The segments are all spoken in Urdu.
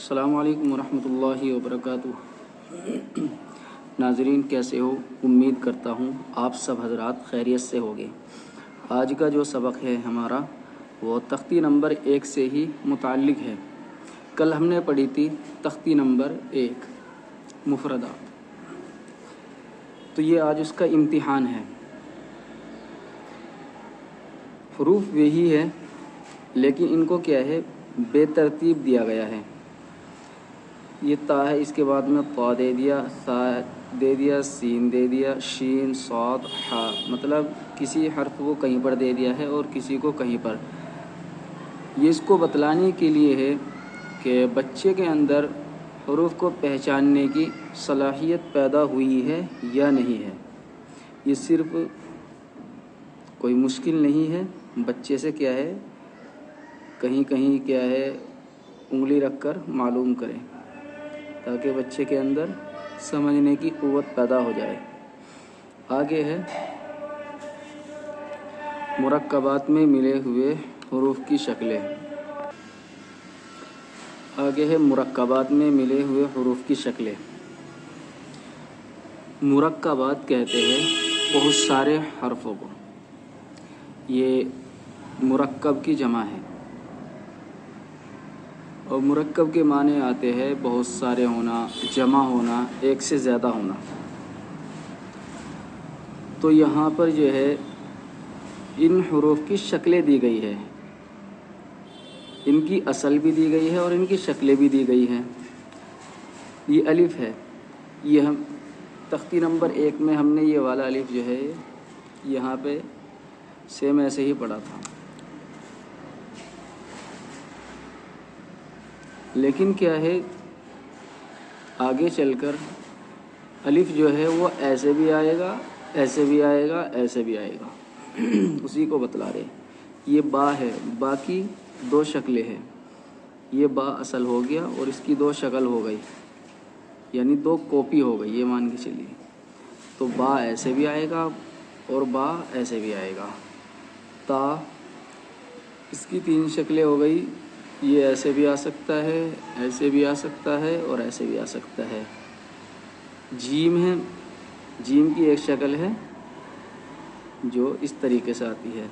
السلام علیکم ورحمۃ اللہ وبرکاتہ۔ ناظرین کیسے ہو؟ امید کرتا ہوں آپ سب حضرات خیریت سے ہوگے۔ آج کا جو سبق ہے ہمارا وہ تختی نمبر 1 سے ہی متعلق ہے۔ کل ہم نے پڑھی تھی تختی نمبر 1 مفردات، تو یہ آج اس کا امتحان ہے۔ حروف وہی ہے لیکن ان کو کیا ہے بے ترتیب دیا گیا ہے۔ یہ تا ہے، اس کے بعد میں طا دے دیا، ثا دے دیا، سین دے دیا، شین، صاد، حا، مطلب کسی حرف کو کہیں پر دے دیا ہے اور کسی کو کہیں پر۔ یہ اس کو بتلانے کے لیے ہے کہ بچے کے اندر حروف کو پہچاننے کی صلاحیت پیدا ہوئی ہے یا نہیں ہے۔ یہ صرف کوئی مشکل نہیں ہے، بچے سے کیا ہے کہیں کہیں کیا ہے انگلی رکھ کر معلوم کریں تاکہ بچے کے اندر سمجھنے کی قوت پیدا ہو جائے۔ آگے ہے مرکبات میں ملے ہوئے حروف کی شکلیں۔ آگے ہے مرکبات میں ملے ہوئے حروف کی شکلیں۔ مرکبات کہتے ہیں بہت سارے حرفوں کو۔ یہ مرکب کی جمع ہے اور مرکب کے معنی آتے ہیں بہت سارے ہونا، جمع ہونا، ایک سے زیادہ ہونا۔ تو یہاں پر جو ہے ان حروف کی شکلیں دی گئی ہے، ان کی اصل بھی دی گئی ہے اور ان کی شکلیں بھی دی گئی ہیں۔ یہ الف ہے، یہ ہم تختی نمبر 1 میں ہم نے یہ والا الف جو ہے یہاں پہ سیم ایسے ہی پڑھا تھا، لیکن کیا ہے آگے چل کر الف جو ہے وہ ایسے بھی آئے گا، ایسے بھی آئے گا، ایسے بھی آئے گا۔ اسی کو بتلا رہے۔ یہ با ہے، با کی 2 شکلیں ہیں۔ یہ با اصل ہو گیا اور اس کی 2 شکل ہو گئی، یعنی 2 کاپی ہو گئی، یہ مان کے چلیے۔ تو با ایسے بھی آئے گا اور با ایسے بھی آئے گا۔ تا، اس کی 3 شکلیں ہو گئی، یہ ایسے بھی آ سکتا ہے، ایسے بھی آ سکتا ہے اور ایسے بھی آ سکتا ہے۔ جیم ہے، جیم کی 1 شکل ہے جو اس طریقے سے آتی ہے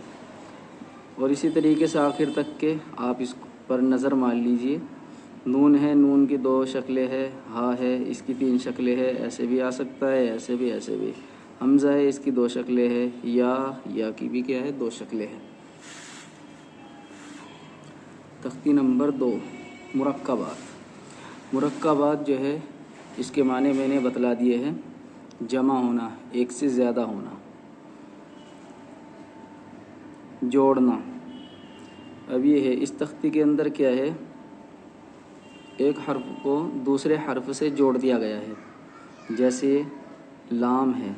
اور اسی طریقے سے آخر تک کے آپ اس پر نظر مار لیجئے۔ نون ہے، نون کی 2 شکلیں ہے۔ ہا ہے، اس کی 3 شکلیں ہے، ایسے بھی آ سکتا ہے، ایسے بھی، ایسے بھی۔ حمزہ ہے، اس کی 2 شکلیں ہے۔ یا کی بھی کیا ہے 2 شکلیں ہیں۔ تختی نمبر 2 مرکبات۔ مرکبات جو ہے اس کے معنی میں نے بتلا دیے ہیں، جمع ہونا، ایک سے زیادہ ہونا، جوڑنا۔ اب یہ ہے اس تختی کے اندر کیا ہے ایک حرف کو دوسرے حرف سے جوڑ دیا گیا ہے، جیسے لام ہے۔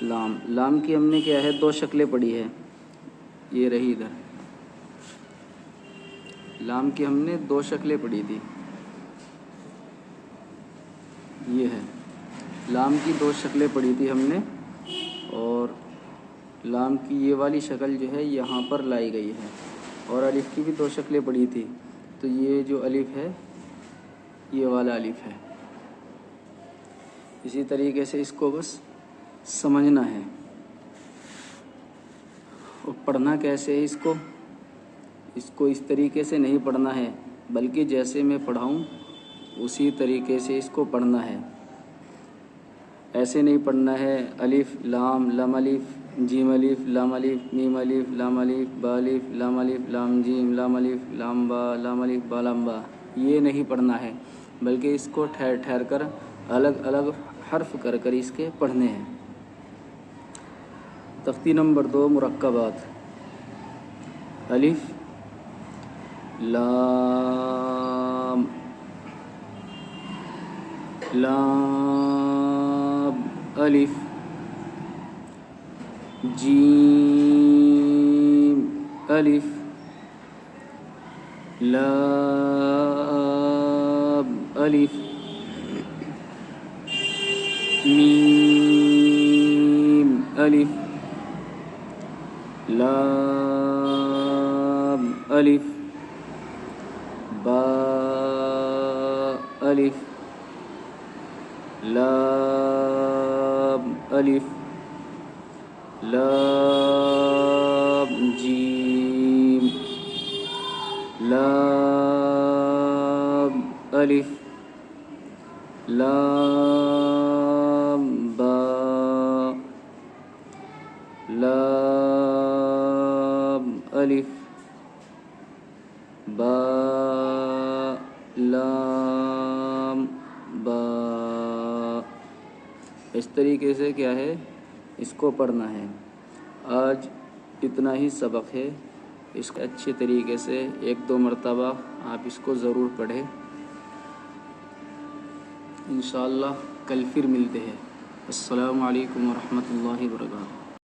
لام، لام کی ہم نے کیا ہے 2 شکلیں پڑھی ہے، یہ رہی ادھر۔ لام کی ہم نے 2 شکلیں پڑھی تھی، یہ ہے لام کی 2 شکلیں پڑھی تھی ہم نے، اور لام کی یہ والی شکل جو ہے یہاں پر لائی گئی ہے، اور الف کی بھی 2 شکلیں پڑھی تھی۔ تو یہ جو الف ہے یہ والا الف ہے۔ اسی طریقے سے اس کو بس سمجھنا ہے اور پڑھنا کیسے ہے اس کو اس طریقے سے نہیں پڑھنا ہے، بلکہ جیسے میں پڑھاؤں اسی طریقے سے اس کو پڑھنا ہے۔ ایسے نہیں پڑھنا ہے الف لام لام الف جیم الف لام الف میم الف لام الف با الف لام الف لام جیم لام الف لام با لام الف با لام با، یہ نہیں پڑھنا ہے، بلکہ اس کو ٹھہر ٹھہر کر الگ الگ حرف کر کر اس کے پڑھنے ہیں۔ تختی نمبر 2 مرکبات۔ الف، لام، لام الف، جیم الف، لام الف، میم الف، لام الف، با الف لام الف لام جیم لام الف لام با لام الف با لام با. اس طریقے سے کیا ہے اس کو پڑھنا ہے. آج اتنا ہی سبق ہے. اس کو اچھے طریقے سے 1-2 مرتبہ آپ اس کو ضرور پڑھیں. انشاءاللہ کل پھر ملتے ہیں. السلام علیکم ورحمۃ اللہ وبرکاتہ.